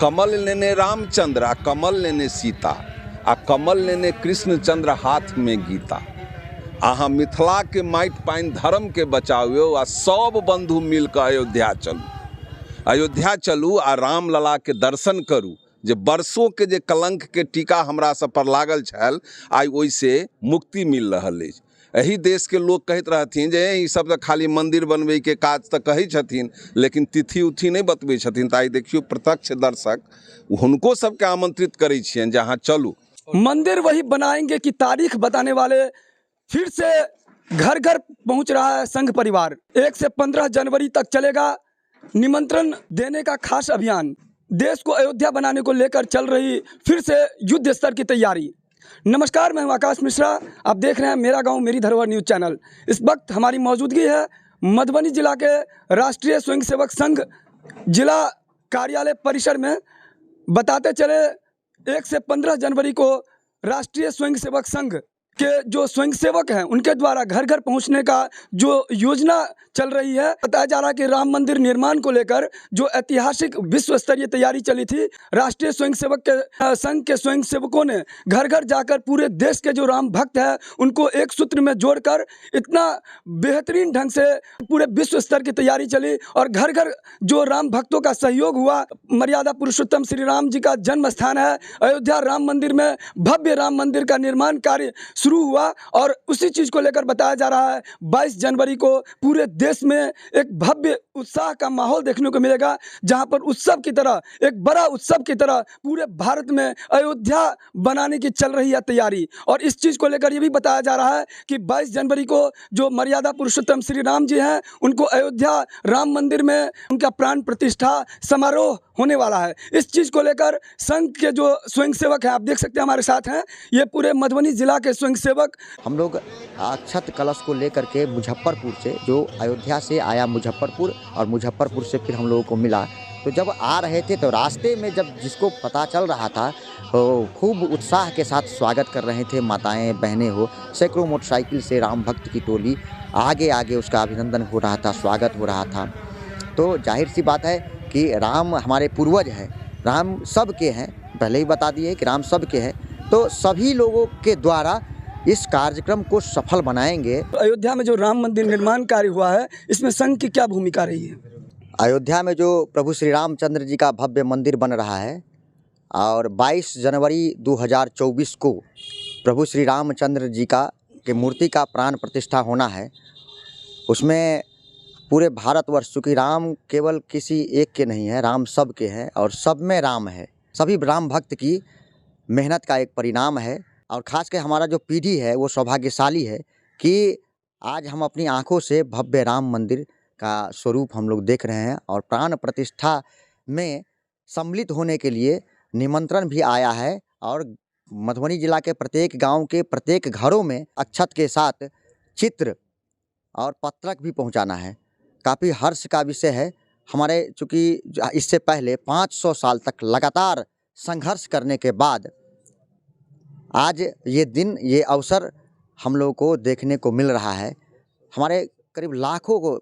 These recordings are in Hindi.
कमल लेने रामचंद्र आ कमल लेने सीता आ कमल लेने कृष्णचंद्र हाथ में गीता। अहाँ मिथिला के माटि पानि धर्म के बचाओ आ सब बंधु मिलकर अयोध्या चलू आ राम लला के दर्शन करू। जे बरसों के जे कलंक के टीका हमरा सब पर लागल छल आइ ओइसे मुक्ति मिल रहल अछि। एही देश के लोग कहत रहथिन जे ई सब तो खाली मंदिर बनबे के काज तो कहै छथिन लेकिन तिथि उथि नहीं बतबै छथिन। तो आइ देखियो प्रत्यक्ष दर्शक हुनको सबके आमंत्रित करै छियनि जे अहाँ चलू। मंदिर वही बनाएंगे कि तारीख बताने वाले फिर से घर घर पहुंच रहा है संघ परिवार। 1 से 15 जनवरी तक चलेगा निमंत्रण देने का खास अभियान। देश को अयोध्या बनाने को लेकर चल रही फिर से युद्ध स्तर की तैयारी। नमस्कार, मैं हूं आकाश मिश्रा, आप देख रहे हैं मेरा गांव मेरी धरोहर न्यूज़ चैनल। इस वक्त हमारी मौजूदगी है मधुबनी जिला के राष्ट्रीय स्वयंसेवक संघ जिला कार्यालय परिसर में। बताते चले 1 से 15 जनवरी को राष्ट्रीय स्वयंसेवक संघ के जो स्वयंसेवक हैं उनके द्वारा घर घर पहुंचने का जो योजना चल रही है। बताया जा रहा है कि राम मंदिर निर्माण को लेकर जो ऐतिहासिक विश्व स्तरीय तैयारी चली थी, राष्ट्रीय स्वयंसेवक के संघ के स्वयंसेवकों ने घर घर जाकर पूरे देश के जो राम भक्त हैं उनको एक सूत्र में जोड़कर इतना बेहतरीन ढंग से पूरे विश्व स्तर की तैयारी चली और घर घर जो राम भक्तों का सहयोग हुआ। मर्यादा पुरुषोत्तम श्री राम जी का जन्म स्थान है अयोध्या, राम मंदिर में भव्य राम मंदिर का निर्माण कार्य शुरू हुआ और उसी चीज को लेकर बताया जा रहा है 22 जनवरी को पूरे देश में एक भव्य उत्साह का माहौल देखने को मिलेगा, जहां पर उत्सव की तरह एक बड़ा उत्सव की तरह पूरे भारत में अयोध्या बनाने की चल रही है तैयारी। और इस चीज को लेकर यह भी बताया जा रहा है कि 22 जनवरी को जो मर्यादा पुरुषोत्तम श्री राम जी हैं उनको अयोध्या राम मंदिर में उनका प्राण प्रतिष्ठा समारोह होने वाला है। इस चीज को लेकर संघ के जो स्वयंसेवक हैं, आप देख सकते हैं हमारे साथ हैं, ये पूरे मधुबनी जिला के स्वयंसेवक। हम लोग अक्षत कलश को लेकर के मुजफ्फरपुर से, जो अयोध्या से आया मुजफ्फरपुर और मुजफ्फरपुर से फिर हम लोगों को मिला, तो जब आ रहे थे तो रास्ते में जब जिसको पता चल रहा था तो खूब उत्साह के साथ स्वागत कर रहे थे माताएं बहनें हो। सैकड़ों मोटरसाइकिल से राम भक्त की टोली आगे आगे उसका अभिनंदन हो रहा था, स्वागत हो रहा था। तो जाहिर सी बात है कि राम हमारे पूर्वज हैं, राम सबके हैं, पहले ही बता दिए कि राम सबके हैं। तो सभी लोगों के द्वारा इस कार्यक्रम को सफल बनाएंगे। अयोध्या में जो राम मंदिर निर्माण कार्य हुआ है इसमें संघ की क्या भूमिका रही है? अयोध्या में जो प्रभु श्री रामचंद्र जी का भव्य मंदिर बन रहा है और 22 जनवरी 2024 को प्रभु श्री रामचंद्र जी का के मूर्ति का प्राण प्रतिष्ठा होना है। उसमें पूरे भारतवर्ष, चूँकि राम केवल किसी एक के नहीं है, राम सब के हैं और सब में राम है। सभी राम भक्त की मेहनत का एक परिणाम है और ख़ास कर हमारा जो पीढ़ी है वो सौभाग्यशाली है कि आज हम अपनी आँखों से भव्य राम मंदिर का स्वरूप हम लोग देख रहे हैं। और प्राण प्रतिष्ठा में सम्मिलित होने के लिए निमंत्रण भी आया है और मधुबनी जिला के प्रत्येक गांव के प्रत्येक घरों में अक्षत के साथ चित्र और पत्रक भी पहुंचाना है। काफ़ी हर्ष का विषय है हमारे, चूँकि इससे पहले 500 साल तक लगातार संघर्ष करने के बाद आज ये दिन, ये अवसर हम लोगों को देखने को मिल रहा है। हमारे करीब लाखों को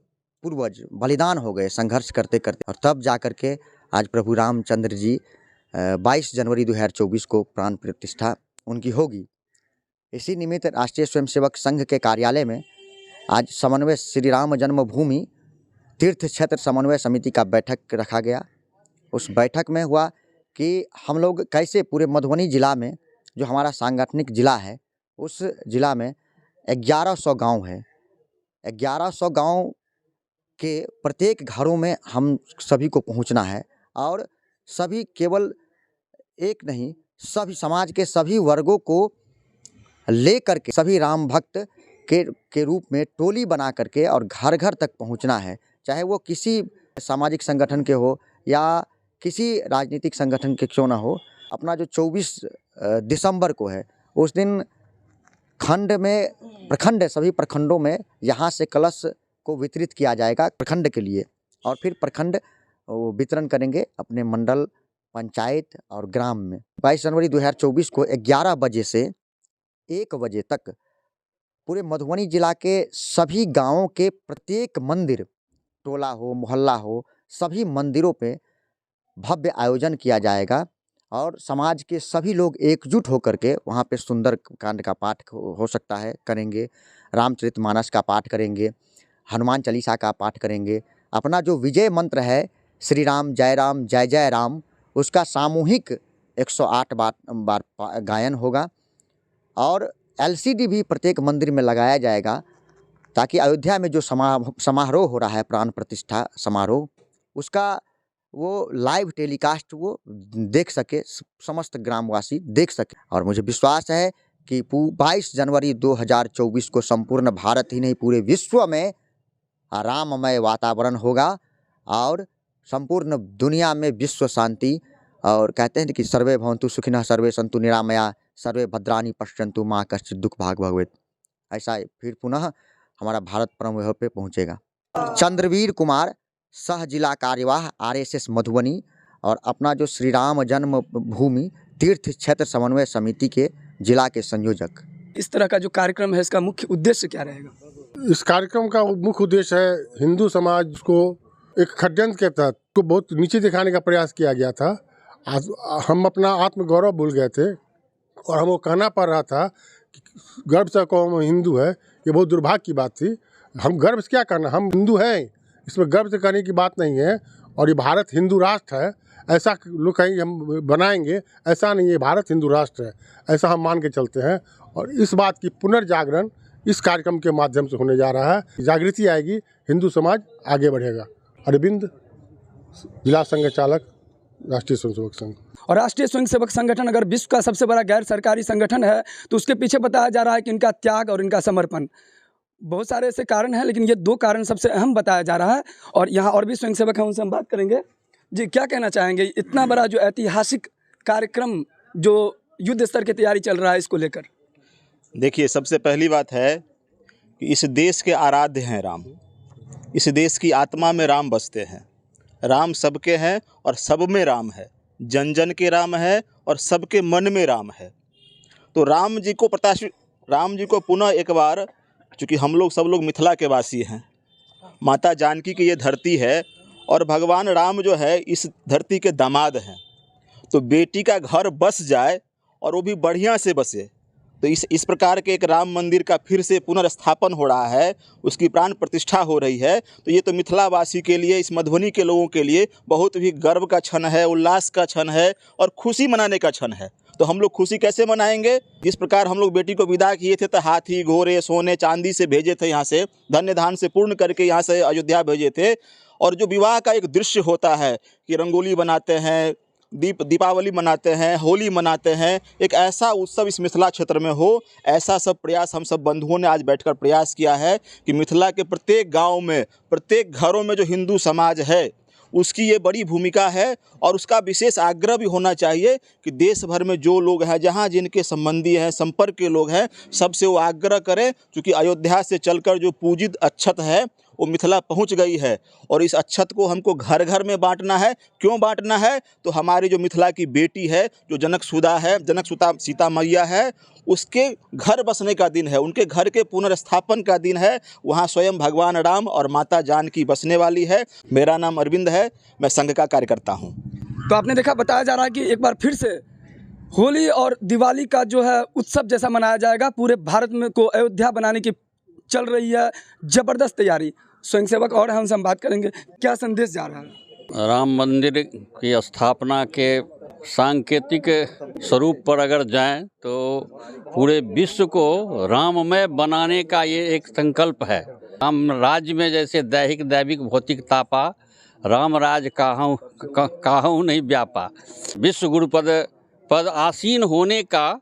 पूर्वज बलिदान हो गए संघर्ष करते करते और तब जा कर के आज प्रभु रामचंद्र जी 22 जनवरी 2024 को प्राण प्रतिष्ठा उनकी होगी। इसी निमित्त राष्ट्रीय स्वयंसेवक संघ के कार्यालय में आज समन्वय श्री राम जन्मभूमि तीर्थ क्षेत्र समन्वय समिति का बैठक रखा गया। उस बैठक में हुआ कि हम लोग कैसे पूरे मधुबनी जिला में, जो हमारा सांगठनिक जिला है, उस जिला में 1100 गांव है। 1100 गांव के प्रत्येक घरों में हम सभी को पहुंचना है और सभी, केवल एक नहीं, सभी समाज के सभी वर्गों को लेकर के सभी राम भक्त के रूप में टोली बना करके और घर घर तक पहुंचना है। चाहे वो किसी सामाजिक संगठन के हो या किसी राजनीतिक संगठन के क्यों ना हो। अपना जो 24 दिसंबर को है उस दिन खंड में, प्रखंड, सभी प्रखंडों में यहाँ से कलश को वितरित किया जाएगा प्रखंड के लिए और फिर प्रखंड वितरण करेंगे अपने मंडल, पंचायत और ग्राम में। 22 जनवरी 2024 को 11 बजे से 1 बजे तक पूरे मधुबनी जिला के सभी गांवों के प्रत्येक मंदिर, टोला हो, मोहल्ला हो, सभी मंदिरों पे भव्य आयोजन किया जाएगा और समाज के सभी लोग एकजुट होकर के वहाँ पे सुंदर कांड का पाठ हो सकता है, करेंगे, रामचरितमानस का पाठ करेंगे, हनुमान चालीसा का पाठ करेंगे। अपना जो विजय मंत्र है श्री राम जय जय राम, उसका सामूहिक 108 बार गायन होगा और एलसीडी भी प्रत्येक मंदिर में लगाया जाएगा ताकि अयोध्या में जो समारोह हो रहा है, प्राण प्रतिष्ठा समारोह, उसका वो लाइव टेलीकास्ट वो देख सके, समस्त ग्रामवासी देख सके। और मुझे विश्वास है कि 22 जनवरी 2024 को संपूर्ण भारत ही नहीं पूरे विश्व में राममय वातावरण होगा और संपूर्ण दुनिया में विश्व शांति। और कहते हैं कि सर्वे भवन्तु सुखिनः सर्वे सन्तु निरामया सर्वे भद्राणि पश्यन्तु मा कश्चित् दुःख भाग् भवेत्। ऐसा फिर पुनः हमारा भारत परम वैभव पे पहुँचेगा। चंद्रवीर कुमार, सह जिला कार्यवाह RSS मधुबनी और अपना जो श्री राम जन्म भूमि तीर्थ क्षेत्र समन्वय समिति के जिला के संयोजक। इस तरह का जो कार्यक्रम है इसका मुख्य उद्देश्य क्या रहेगा? इस कार्यक्रम का मुख्य उद्देश्य है हिंदू समाज को एक षड्यंत्र के तहत को बहुत नीचे दिखाने का प्रयास किया गया था। आज हम अपना आत्मगौरव भूल गए थे और हमको कहना पड़ रहा था कि गर्व से कहो हम हिंदू है, ये बहुत दुर्भाग्य की बात थी। हम गर्व से क्या करना, हम हिंदू हैं, इसमें गर्व से करने की बात नहीं है। और ये भारत हिंदू राष्ट्र है, ऐसा लोग कहेंगे हम बनाएंगे, ऐसा नहीं है, भारत हिंदू राष्ट्र है, ऐसा हम मान के चलते हैं। और इस बात की पुनर्जागरण इस कार्यक्रम के माध्यम से होने जा रहा है। जागृति आएगी, हिंदू समाज आगे बढ़ेगा। अरविंद, जिला संघ चालक, राष्ट्रीय स्वयंसेवक संघ। और राष्ट्रीय स्वयंसेवक संगठन अगर विश्व का सबसे बड़ा गैर सरकारी संगठन है तो उसके पीछे बताया जा रहा है कि इनका त्याग और इनका समर्पण। बहुत सारे ऐसे कारण हैं लेकिन ये 2 कारण सबसे अहम बताया जा रहा है। और यहाँ और भी स्वयंसेवक हैं, उनसे हम बात करेंगे। जी, क्या कहना चाहेंगे इतना बड़ा जो ऐतिहासिक कार्यक्रम जो युद्ध स्तर की तैयारी चल रहा है इसको लेकर? देखिए, सबसे पहली बात है कि इस देश के आराध्य हैं राम। इस देश की आत्मा में राम बसते हैं। राम सबके हैं और सब में राम है, जन जन के राम है और सबके मन में राम है। तो राम जी को पुनः एक बार, चूँकि हम लोग सब लोग मिथिला के वासी हैं, माता जानकी की ये धरती है और भगवान राम जो है इस धरती के दामाद हैं, तो बेटी का घर बस जाए और वो भी बढ़िया से बसे। तो इस प्रकार के एक राम मंदिर का फिर से पुनर्स्थापन हो रहा है, उसकी प्राण प्रतिष्ठा हो रही है। तो ये तो मिथिलावासी के लिए, इस मधुबनी के लोगों के लिए बहुत भी गर्व का क्षण है, उल्लास का क्षण है और खुशी मनाने का क्षण है। तो हम लोग खुशी कैसे मनाएंगे? जिस प्रकार हम लोग बेटी को विदा किए थे तो हाथी घोड़े सोने चांदी से भेजे थे, यहाँ से धन्य धान से पूर्ण करके यहाँ से अयोध्या भेजे थे। और जो विवाह का एक दृश्य होता है कि रंगोली बनाते हैं, दीपावली मनाते हैं, होली मनाते हैं, एक ऐसा उत्सव इस मिथिला क्षेत्र में हो, ऐसा सब प्रयास हम सब बंधुओं ने आज बैठकर प्रयास किया है कि मिथिला के प्रत्येक गांव में, प्रत्येक घरों में जो हिंदू समाज है उसकी ये बड़ी भूमिका है। और उसका विशेष आग्रह भी होना चाहिए कि देश भर में जो लोग हैं, जहाँ जिनके संबंधी हैं, संपर्क के लोग हैं, सबसे वो आग्रह करें, क्योंकि अयोध्या से चलकर जो पूजित अक्षत है वो मिथिला पहुंच गई है। और इस अक्षत को हमको घर घर में बांटना है। क्यों बांटना है? तो हमारी जो मिथिला की बेटी है, जो जनकसुदा है, जनकसुता सीता मैया है, उसके घर बसने का दिन है, उनके घर के पुनर्स्थापन का दिन है। वहाँ स्वयं भगवान राम और माता जानकी बसने वाली है। मेरा नाम अरविंद है, मैं संघ का कार्यकर्ता हूँ। तो आपने देखा, बताया जा रहा है कि एक बार फिर से होली और दिवाली का जो है उत्सव जैसा मनाया जाएगा। पूरे भारत में को अयोध्या बनाने की चल रही है ज़बरदस्त तैयारी। स्वयंसेवक और हमसे हम बात करेंगे, क्या संदेश जा रहा है? राम मंदिर की स्थापना के सांकेतिक स्वरूप पर अगर जाएं तो पूरे विश्व को राममय बनाने का ये एक संकल्प है। राम राज्य में जैसे दैहिक दैविक भौतिक तापा, राम राज काहू नहीं व्यापा। विश्व गुरु पद आसीन होने का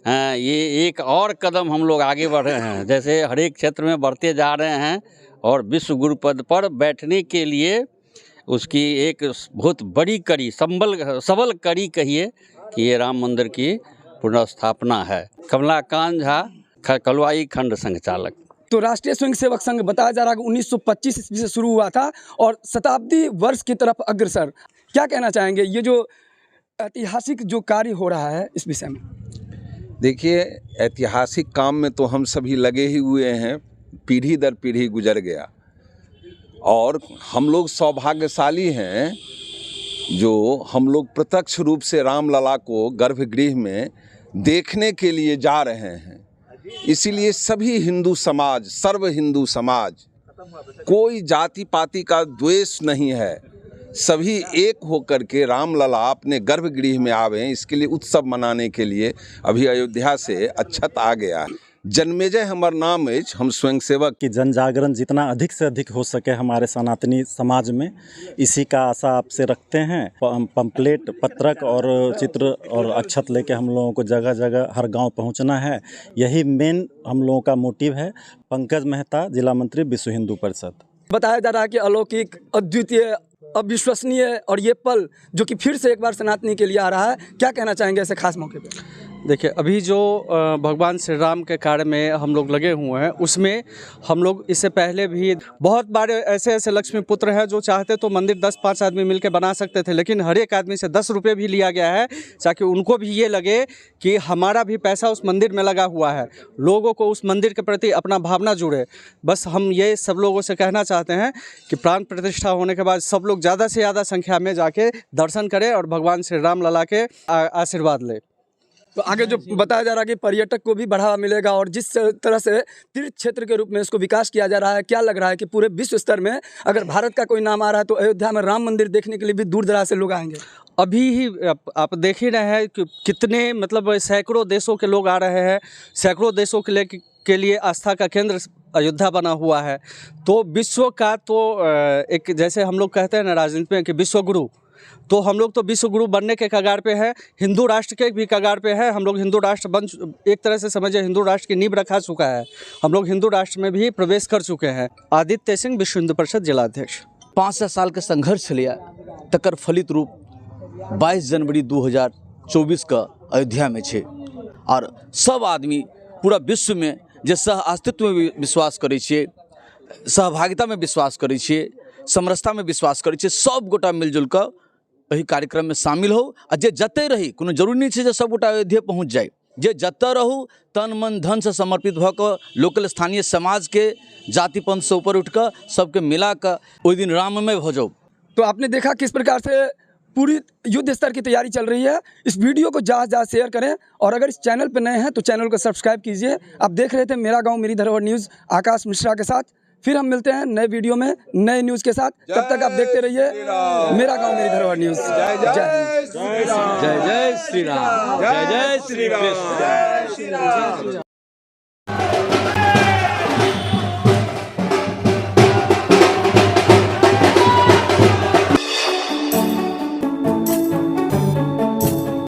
ये एक और कदम हम लोग आगे बढ़ रहे हैं। जैसे हर एक क्षेत्र में बढ़ते जा रहे हैं और विश्व गुरु पद पर बैठने के लिए उसकी एक बहुत बड़ी कड़ी, सबल कड़ी कहिए कि ये राम मंदिर की पुनर्स्थापना है। कमलाकांत झा, कलवाई खंड संघ चालक। तो राष्ट्रीय स्वयंसेवक संघ बताया जा रहा है कि 1925 ईस्वी से शुरू हुआ था और शताब्दी वर्ष की तरफ अग्रसर। क्या कहना चाहेंगे ये जो ऐतिहासिक जो कार्य हो रहा है इस विषय में? देखिए, ऐतिहासिक काम में तो हम सभी लगे ही हुए हैं, पीढ़ी दर पीढ़ी गुजर गया। और हम लोग सौभाग्यशाली हैं जो हम लोग प्रत्यक्ष रूप से रामलला को गर्भगृह में देखने के लिए जा रहे हैं। इसीलिए सभी हिंदू समाज, सर्व हिंदू समाज, कोई जाति पाति का द्वेष नहीं है, सभी एक होकर के रामलला अपने गर्भगृह में आवे, इसके लिए उत्सव मनाने के लिए अभी अयोध्या से अक्षत आ गया है। जन्मेजय हमार नाम है, हम स्वयंसेवक कि जन जागरण जितना अधिक से अधिक हो सके हमारे सनातनी समाज में, इसी का आशा आपसे रखते हैं। पंपलेट, पत्रक और चित्र और अक्षत लेके हम लोगों को जगह जगह हर गांव पहुंचना है। यही मेन हम लोगों का मोटिव है। पंकज मेहता, जिला मंत्री, विश्व हिंदू परिषद। बताया जा रहा है कि अलौकिक, अद्वितीय, अविश्वसनीय और ये पल जो कि फिर से एक बार सनातनी के लिए आ रहा है, क्या कहना चाहेंगे ऐसे खास मौके पे? देखिए, अभी जो भगवान श्री राम के कार्य में हम लोग लगे हुए हैं, उसमें हम लोग इससे पहले भी बहुत बारे ऐसे लक्ष्मी पुत्र हैं जो चाहते तो मंदिर 10-5 आदमी मिलकर बना सकते थे, लेकिन हर एक आदमी से 10 रुपये भी लिया गया है ताकि उनको भी ये लगे कि हमारा भी पैसा उस मंदिर में लगा हुआ है, लोगों को उस मंदिर के प्रति अपना भावना जुड़े। बस हम ये सब लोगों से कहना चाहते हैं कि प्राण प्रतिष्ठा होने के बाद सब लोग ज़्यादा से ज़्यादा संख्या में जाके दर्शन करें और भगवान श्री राम लला के आशीर्वाद लें। तो आगे जो बताया जा रहा है कि पर्यटक को भी बढ़ावा मिलेगा और जिस तरह से तीर्थ क्षेत्र के रूप में इसको विकास किया जा रहा है, क्या लग रहा है कि पूरे विश्व स्तर में अगर भारत का कोई नाम आ रहा है तो अयोध्या में राम मंदिर देखने के लिए भी दूर दराज से लोग आएंगे? अभी ही आप देख ही रहे हैं कि कितने मतलब सैकड़ों देशों के लोग आ रहे हैं, सैकड़ों देशों के लिए आस्था का केंद्र अयोध्या बना हुआ है। तो विश्व का तो एक, जैसे हम लोग कहते हैं ना राजनीति में कि विश्व गुरु, तो हम लोग तो विश्व गुरु बनने के कगार पे है, हिंदू राष्ट्र के भी कगार पे है। हम लोग हिंदू राष्ट्र एक तरह से समझिए हिंदू राष्ट्र की नींव रखा चुका है, हम लोग हिंदू राष्ट्र में भी प्रवेश कर चुके हैं। आदित्य सिंह, विश्व हिंदू परिषद जिलाध्यक्ष। 5 साल के संघर्ष लिया तकर फलित रूप 22 जनवरी 2024 का अयोध्या में छे और सब आदमी पूरा विश्व में जे सह अस्तित्व में विश्वास करै छियै, सहभागिता में विश्वास करै छियै, समरसता में विश्वास करै छियै, सब गोटा मिलजुल कऽ एहि कार्यक्रम में शामिल हो। आ जे जतै रही, कोनो जरूरी नहीं छै जे सब गोटा अयोध्या पहुँच जाए, जे जतऽ रहू तन मन धन से समर्पित भऽ कऽ लोकल स्थानीय समाज के जाति पंथ से ऊपर उठ कऽ सबके मिला कऽ ओहि दिन राममय भऽ जाउ। तो आपने देखा किस प्रकार से पूरी युद्ध स्तर की तैयारी चल रही है। इस वीडियो को ज़्यादा शेयर करें और अगर इस चैनल पर नए हैं तो चैनल को सब्सक्राइब कीजिए। आप देख रहे थे मेरा गाँव मेरी धरोहर न्यूज़ आकाश मिश्रा के साथ। फिर हम मिलते हैं नए वीडियो में नए न्यूज़ के साथ। तब तक आप देखते रहिए मेरा गाँव मेरी धरोहर न्यूज़। जय जय श्री राम, जय जय श्री राम, जय जय श्री कृष्ण।